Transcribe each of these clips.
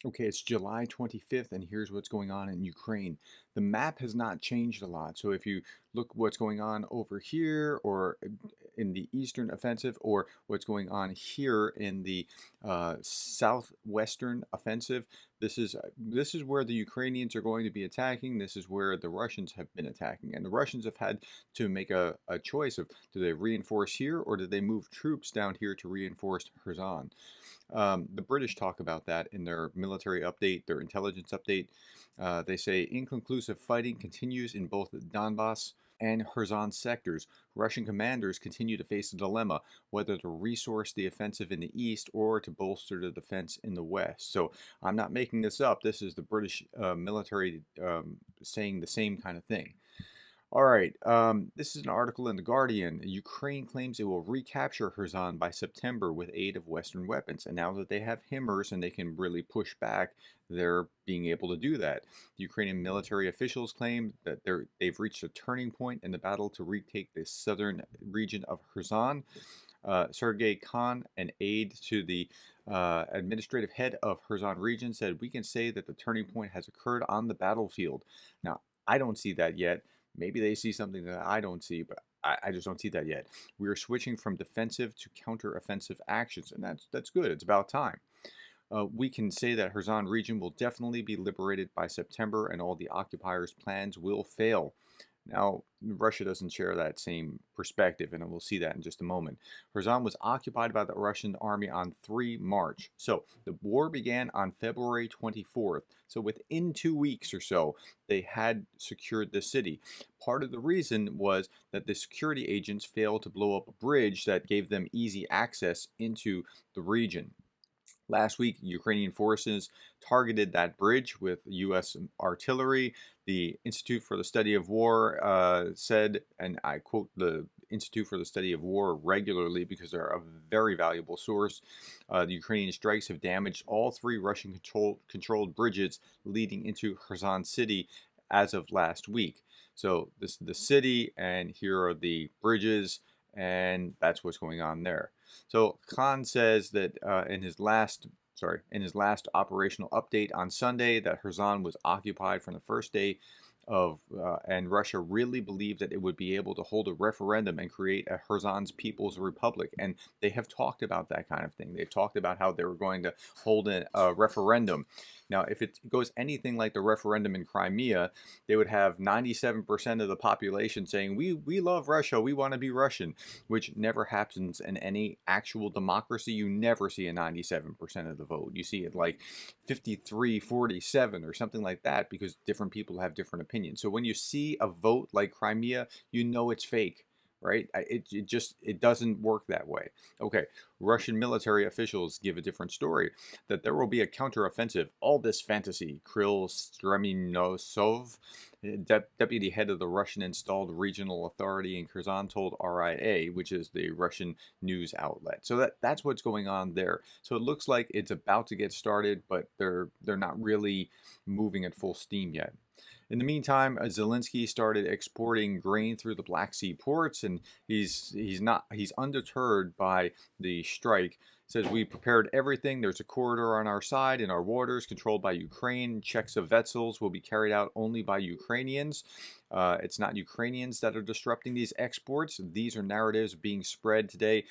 Okay, it's July 25th, and here's what's going on in Ukraine. The map has not changed a lot. So if you look what's going on over here, or in the Eastern Offensive, or what's going on here in the Southwestern Offensive, this is where the Ukrainians are going to be attacking. This is where the Russians have been attacking, and the Russians have had to make a choice of, do they reinforce here or do they move troops down here to reinforce Kherson? The British talk about that in their military update, their intelligence update. They say inconclusive fighting continues in both the Donbass and Kherson sectors. Russian commanders continue to face a dilemma whether to resource the offensive in the east or to bolster the defense in the west. So I'm not making this up. This is the British military saying the same kind of thing. All right, this is an article in The Guardian. Ukraine claims it will recapture Kherson by September with aid of Western weapons. And now that they have HIMARS and they can really push back, they're being able to do that. The Ukrainian military officials claim that they've reached a turning point in the battle to retake the southern region of Kherson. Sergei Khan, an aide to the administrative head of Kherson region, said, "We can say that the turning point has occurred on the battlefield." Now, I don't see that yet. Maybe they see something that I don't see, but I just don't see that yet. We are switching from defensive to counter-offensive actions, and that's good. It's about time. We can say that Kherson region will definitely be liberated by September, and all the occupiers' plans will fail. Now, Russia doesn't share that same perspective, and we'll see that in just a moment. Kherson was occupied by the Russian army on 3 March. So the war began on February 24th. So within 2 weeks or so, they had secured the city. Part of the reason was that the security agents failed to blow up a bridge that gave them easy access into the region. Last week, Ukrainian forces targeted that bridge with U.S. artillery. The Institute for the Study of War said, and I quote the Institute for the Study of War regularly because they're a very valuable source, the Ukrainian strikes have damaged all three Russian controlled bridges leading into Kherson city as of last week. So this is the city, and here are the bridges, and that's what's going on there. So Khan says that in his last operational update on Sunday, that Kherson was occupied from the first day of, and Russia really believed that it would be able to hold a referendum and create a Kherson's People's Republic. And they have talked about that kind of thing. They've talked about how they were going to hold a referendum. Now, if it goes anything like the referendum in Crimea, they would have 97% of the population saying, we love Russia, we want to be Russian, which never happens in any actual democracy. You never see a 97% of the vote. You see it like 53-47 or something like that, because different people have different opinions. So when you see a vote like Crimea, you know it's fake, right? It doesn't work that way. Okay, Russian military officials give a different story, that there will be a counteroffensive. All this fantasy. Kirill Stremonosov, deputy head of the Russian installed regional authority in Kherson, told RIA, which is the Russian news outlet. So that's what's going on there. So it looks like it's about to get started, but they're not really moving at full steam yet. In the meantime, Zelensky started exporting grain through the Black Sea ports, and he's undeterred by the strike. Says, we prepared everything. There's a corridor on our side in our waters controlled by Ukraine. Checks of vessels will be carried out only by Ukrainians. It's not Ukrainians that are disrupting these exports. These are narratives being spread today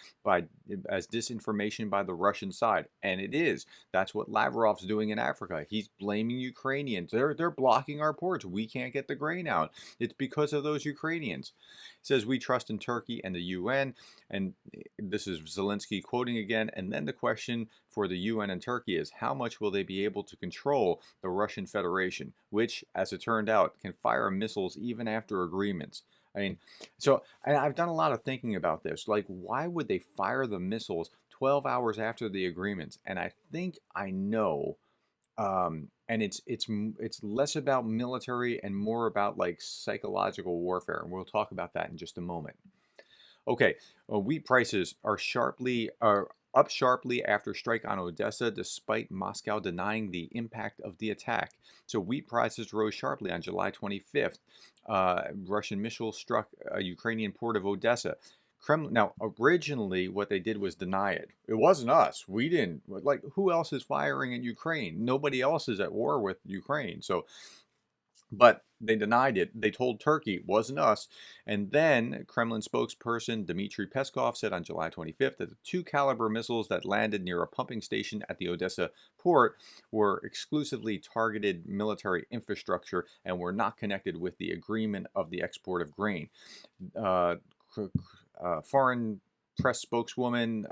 as disinformation by the Russian side, and it is. That's what Lavrov's doing in Africa. He's blaming Ukrainians. They're blocking our ports. We can't get the grain out. It's because of those Ukrainians. He says, we trust in Turkey and the UN, and this is Zelensky quoting again. And then the question for the UN and Turkey is, how much will they be able to control the Russian Federation, which, as it turned out, can fire missiles even after agreements? I mean, so I've done a lot of thinking about this. Like, why would they fire the missiles 12 hours after the agreements? And I think I know. And it's less about military and more about like psychological warfare, and we'll talk about that in just a moment. Okay, wheat prices are up sharply after strike on Odessa, despite Moscow denying the impact of the attack. So wheat prices rose sharply on July 25th. Russian missiles struck a Ukrainian port of Odessa, Kremlin. Now, originally, what they did was deny it. It wasn't us. We didn't. Like, who else is firing in Ukraine? Nobody else is at war with Ukraine. So, but they denied it. They told Turkey it wasn't us. And then Kremlin spokesperson Dmitry Peskov said on July 25th that the two caliber missiles that landed near a pumping station at the Odessa port were exclusively targeted military infrastructure and were not connected with the agreement of the export of grain. Uh, Foreign press spokeswoman,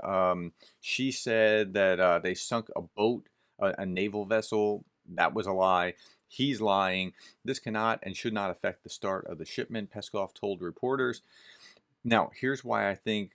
she said that they sunk a boat, a naval vessel. That was a lie. He's lying. This cannot and should not affect the start of the shipment, Peskov told reporters. Now, here's why I think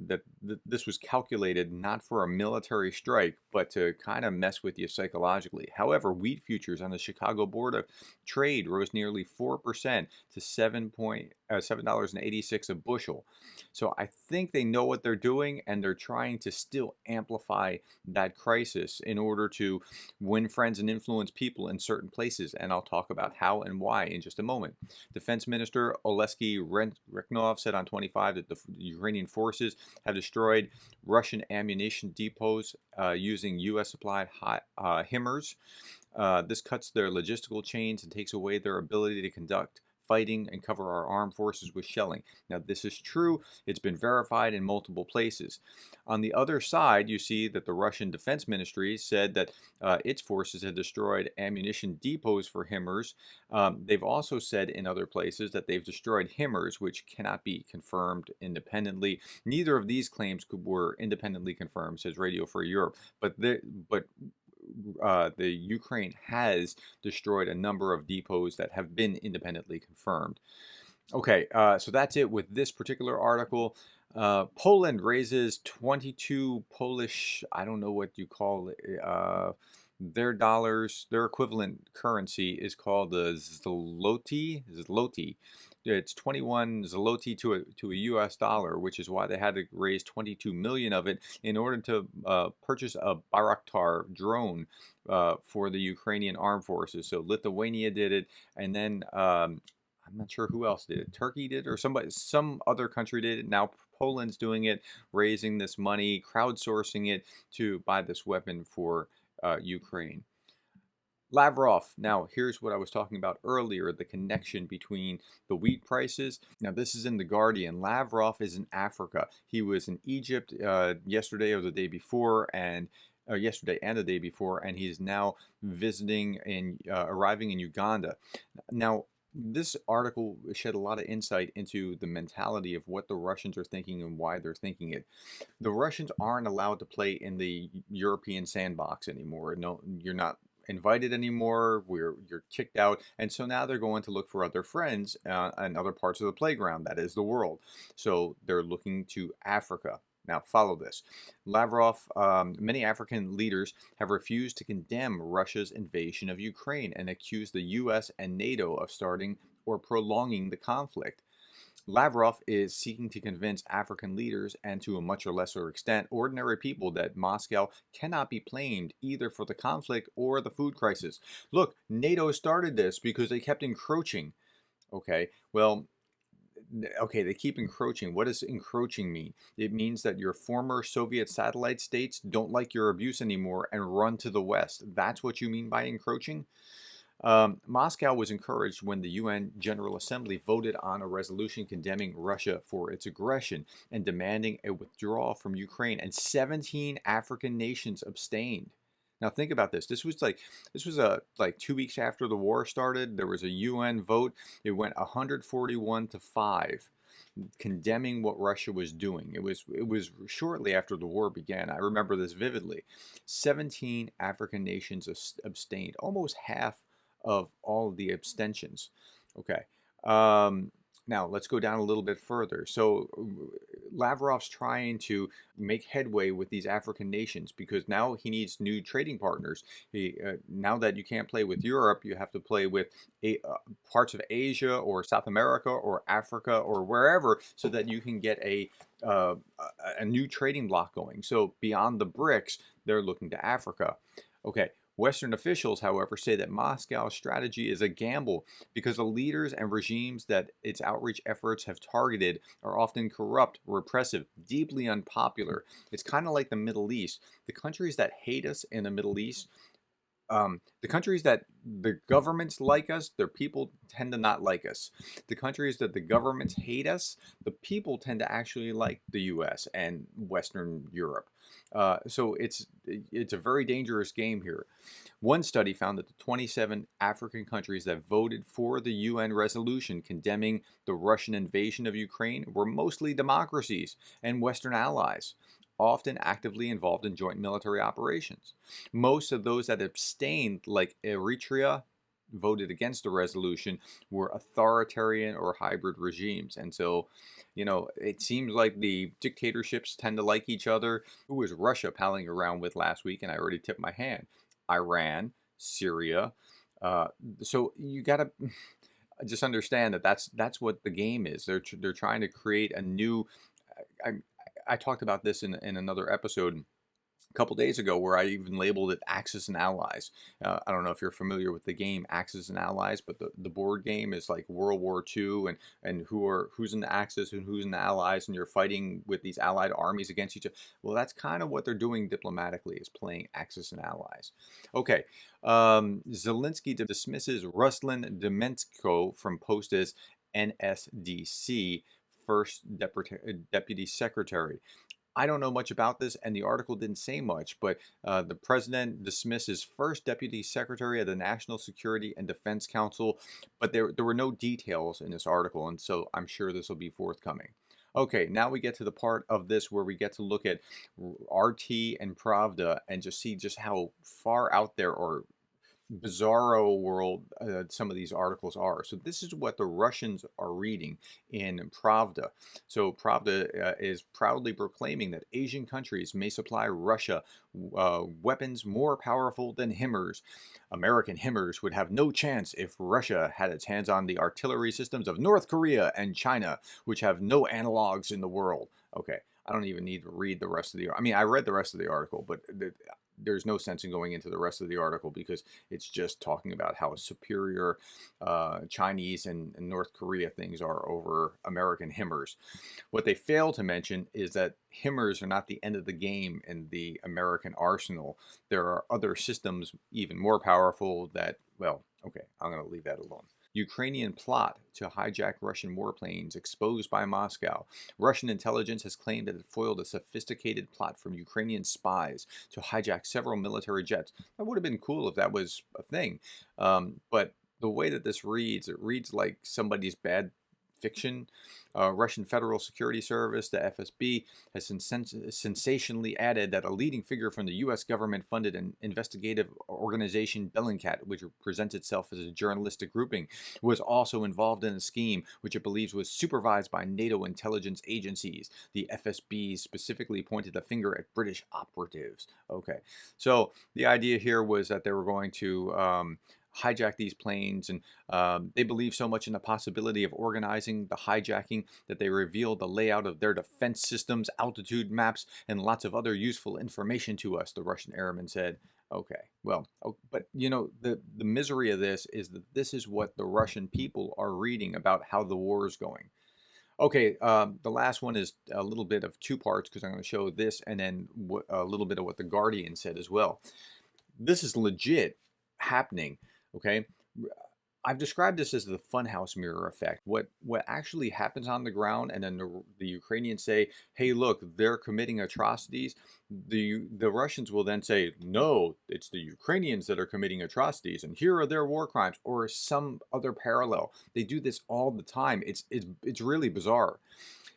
that this was calculated not for a military strike, but to kind of mess with you psychologically. However, wheat futures on the Chicago Board of Trade rose nearly 4% to $7.86 a bushel. So I think they know what they're doing, and they're trying to still amplify that crisis in order to win friends and influence people in certain places. And I'll talk about how and why in just a moment. Defense Minister Oleksiy Reknov said on 25 that the Ukrainian forces have destroyed Russian ammunition depots using U.S. supplied HIMARS. This cuts their logistical chains and takes away their ability to conduct fighting and cover our armed forces with shelling. Now, this is true. It's been verified in multiple places. On the other side, you see that the Russian Defense Ministry said that its forces had destroyed ammunition depots for HIMARS. They've also said in other places that they've destroyed HIMARS, which cannot be confirmed independently. Neither of these claims were independently confirmed, says Radio Free Europe. But the Ukraine has destroyed a number of depots that have been independently confirmed. Okay, so that's it with this particular article. Poland raises 22 Polish, I don't know what you call it, their dollars, their equivalent currency is called the zloty. Zloty. It's 21 zloty to a U.S. dollar, which is why they had to raise 22 million of it in order to purchase a Bayraktar drone for the Ukrainian armed forces. So Lithuania did it, and then I'm not sure who else did it. Turkey did, or some other country did it. Now Poland's doing it, raising this money, crowdsourcing it to buy this weapon for Ukraine. Lavrov. Now, here's what I was talking about earlier, the connection between the wheat prices. Now, this is in The Guardian. Lavrov is in Africa. He was in Egypt yesterday or the day before, and yesterday and the day before, and he's now visiting and arriving in Uganda. Now, this article shed a lot of insight into the mentality of what the Russians are thinking and why they're thinking it. The Russians aren't allowed to play in the European sandbox anymore. No, you're not invited anymore. You're kicked out, and so now they're going to look for other friends and other parts of the playground. That is the world. So they're looking to Africa. Now, follow this. Lavrov, many African leaders have refused to condemn Russia's invasion of Ukraine and accused the U.S. and NATO of starting or prolonging the conflict. Lavrov is seeking to convince African leaders and, to a much lesser extent, ordinary people that Moscow cannot be blamed either for the conflict or the food crisis. Look, NATO started this because they kept encroaching. Okay, well, okay, they keep encroaching. What does encroaching mean? It means that your former Soviet satellite states don't like your abuse anymore and run to the West. That's what you mean by encroaching? Moscow was encouraged when the UN General Assembly voted on a resolution condemning Russia for its aggression and demanding a withdrawal from Ukraine, and 17 African nations abstained. Now think about this. This was like 2 weeks after the war started. There was a UN vote. It went 141 to 5, condemning what Russia was doing. It was shortly after the war began. I remember this vividly. 17 African nations abstained, almost half of all of the abstentions. Okay. Now let's go down a little bit further. So Lavrov's trying to make headway with these African nations because now he needs new trading partners. Now that you can't play with Europe, you have to play with parts of Asia or South America or Africa or wherever, so that you can get a new trading block going. So beyond the BRICS, they're looking to Africa. Okay. Western officials, however, say that Moscow's strategy is a gamble because the leaders and regimes that its outreach efforts have targeted are often corrupt, repressive, deeply unpopular. It's kind of like the Middle East. The countries that hate us in the Middle East, the countries that the governments like us, their people tend to not like us. The countries that the governments hate us, the people tend to actually like the U.S. and Western Europe. So it's a very dangerous game here. One study found that the 27 African countries that voted for the UN resolution condemning the Russian invasion of Ukraine were mostly democracies and Western allies, often actively involved in joint military operations. Most of those that abstained, like Eritrea, voted against the resolution were authoritarian or hybrid regimes. And so, it seems like the dictatorships tend to like each other. Who was Russia palling around with last week? And I already tipped my hand. Iran, Syria. Uh, so you got to just understand that that's what the game is. They're trying to create a new. I, I talked about this in another episode a couple days ago where I even labeled it Axis and Allies. I don't know if you're familiar with the game Axis and Allies, but the board game is like World War II and who's in the Axis and who's in the Allies, and you're fighting with these allied armies against each other. Well, that's kind of what they're doing diplomatically, is playing Axis and Allies. Okay, Zelensky dismisses Ruslan Demensko from post as NSDC first deputy secretary. I don't know much about this, and the article didn't say much, but the president dismissed his first deputy secretary of the National Security and Defense Council, but there were no details in this article, and so I'm sure this will be forthcoming. Okay, now we get to the part of this where we get to look at RT and Pravda and just see just how far out there or bizarro world some of these articles are. So this is what the Russians are reading in Pravda. So Pravda is proudly proclaiming that Asian countries may supply Russia weapons more powerful than HIMARS. American HIMARS would have no chance if Russia had its hands on the artillery systems of North Korea and China, which have no analogs in the world. Okay, I don't even need to read the rest of the. I mean, I read the rest of the article, but there's no sense in going into the rest of the article because it's just talking about how superior Chinese and North Korea things are over American HIMARS. What they fail to mention is that HIMARS are not the end of the game in the American arsenal. There are other systems even more powerful that, well, okay, I'm going to leave that alone. Ukrainian plot to hijack Russian warplanes exposed by Moscow. Russian intelligence has claimed that it foiled a sophisticated plot from Ukrainian spies to hijack several military jets. That would have been cool if that was a thing. But the way that this reads, it reads like somebody's bad fiction. Russian Federal Security Service, the FSB, has sensationally added that a leading figure from the U.S. government-funded and investigative organization Bellingcat, which presents itself as a journalistic grouping, was also involved in a scheme which it believes was supervised by NATO intelligence agencies. The FSB specifically pointed the finger at British operatives. Okay, so the idea here was that they were going to hijack these planes, and they believe so much in the possibility of organizing the hijacking that they revealed the layout of their defense systems, altitude maps, and lots of other useful information to us, the Russian airman said. Okay, well, but the misery of this is that this is what the Russian people are reading about how the war is going. Okay, the last one is a little bit of two parts because I'm going to show this and then a little bit of what the Guardian said as well. This is legit happening. Okay, I've described this as the funhouse mirror effect. What actually happens on the ground, and then the Ukrainians say, "Hey, look, they're committing atrocities." The Russians will then say, "No, it's the Ukrainians that are committing atrocities, and here are their war crimes," or some other parallel. They do this all the time. It's really bizarre.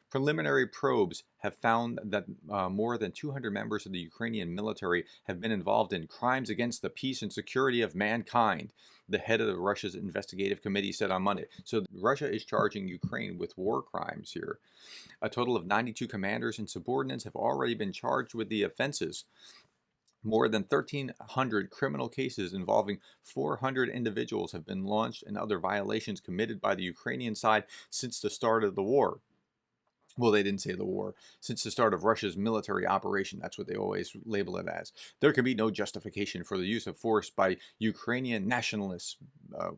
Preliminary probes have found that more than 200 members of the Ukrainian military have been involved in crimes against the peace and security of mankind, the head of Russia's investigative committee said on Monday. So Russia is charging Ukraine with war crimes here. A total of 92 commanders and subordinates have already been charged with the offenses. More than 1,300 criminal cases involving 400 individuals have been launched and other violations committed by the Ukrainian side since the start of the war. Well, they didn't say the war. Since the start of Russia's military operation, that's what they always label it as. There can be no justification for the use of force by Ukrainian nationalists. Uh,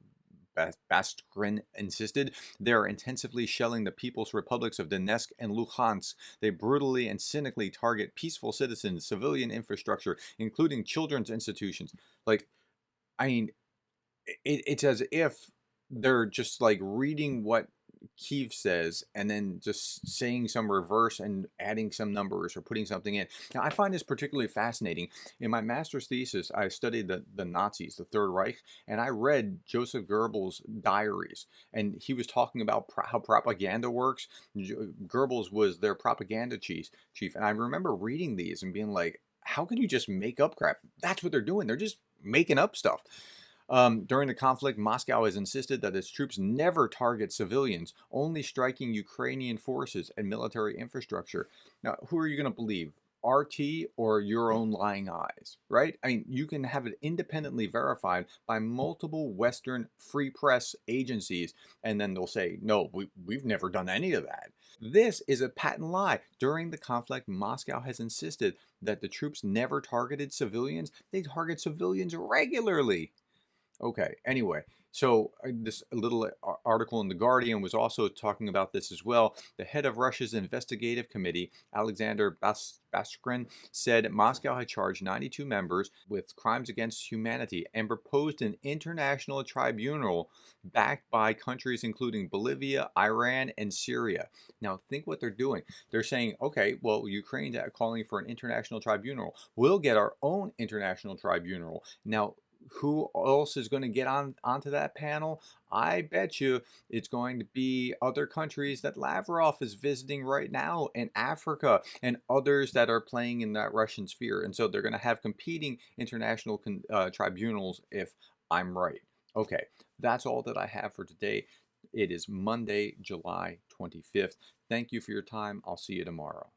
Baskrin insisted. They are intensively shelling the People's Republics of Donetsk and Luhansk. They brutally and cynically target peaceful citizens, civilian infrastructure, including children's institutions. Like, I mean, it's as if they're just like reading what Keefe says and then just saying some reverse and adding some numbers or putting something in. Now, I find this particularly fascinating. In my master's thesis, I studied the Nazis, the Third Reich, and I read Joseph Goebbels' diaries. And he was talking about how propaganda works. Goebbels was their propaganda chief. And I remember reading these and being like, how can you just make up crap? That's what they're doing. They're just making up stuff. During the conflict, Moscow has insisted that its troops never target civilians, only striking Ukrainian forces and military infrastructure. Now, who are you going to believe? RT or your own lying eyes, right? I mean, you can have it independently verified by multiple Western free press agencies, and then they'll say, no, we've never done any of that. This is a patent lie. During the conflict, Moscow has insisted that the troops never targeted civilians. They target civilians regularly. Okay. Anyway, so this little article in The Guardian was also talking about this as well. The head of Russia's investigative committee, Alexander Baskrin, said Moscow had charged 92 members with crimes against humanity and proposed an international tribunal backed by countries including Bolivia, Iran, and Syria. Now, think what they're doing. They're saying, okay, well, Ukraine's calling for an international tribunal. We'll get our own international tribunal. Now, who else is going to get onto that panel? I bet you it's going to be other countries that Lavrov is visiting right now in Africa and others that are playing in that Russian sphere. And so they're going to have competing international tribunals if I'm right. Okay, that's all that I have for today. It is Monday, July 25th. Thank you for your time. I'll see you tomorrow.